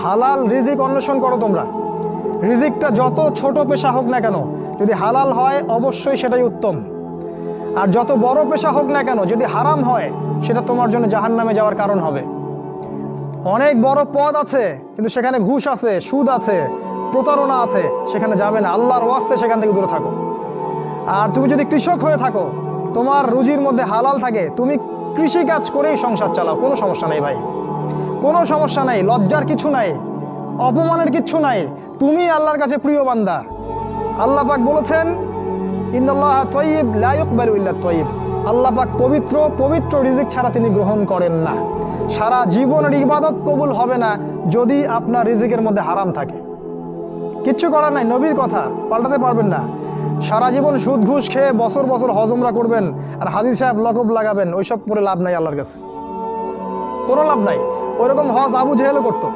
হালাল রিজিক অন্বেষণ করো তোমরা। রিজিকটা যত ছোট পেশা হোক না কেন, যদি হালাল হয় অবশ্যই সেটাই উত্তম। আর যত বড় পেশা হোক না কেন, যদি হারাম হয় সেটা তোমার জন্য জাহান্নামে যাওয়ার কারণ হবে। অনেক বড় পদ আছে কিন্তু সেখানে ঘুষ আছে, সুদ আছে, প্রতারণা আছে, সেখানে যাবে না। আল্লাহর ওয়াস্তে সেখান থেকে দূরে থাকো। আর তুমি যদি কৃষক হয়ে থাকো, তোমার রুজির মধ্যে হালাল থাকে, তুমি কৃষি কাজ করেই সংসার চালাও, কোনো সমস্যা নেই ভাই, কোনো সমস্যা নাই। লজ্জার কিছু নাই, অপমানের কিচ্ছু নাই। তুমি আল্লাহর কাছে প্রিয় বান্দা। আল্লাহ পাক বলেছেন, ইন্নাল্লাহা তাইয়্যিব লা ইয়াকবালু ইল্লা তাইয়্যিব। আল্লাহ পাক পবিত্র, পবিত্র রিজিক ছাড়া তিনি গ্রহণ করেন না। সারা জীবনের ইবাদত কবুল হবে না যদি আপনার রিজিকের মধ্যে হারাম থাকে। কিচ্ছু করার নাই, নবীর কথা পাল্টাতে পারবেন না। সারা জীবন সুদ ঘুষ খেয়ে বছর বছর হজ উমরা করবেন আর হাজী সাহেব লকব লাগাবেন, ওইসব করে লাভ নাই। আল্লাহর কাছে কোনো লাভ নাই। ওইরকম হজ আবু জেহেলও করতো।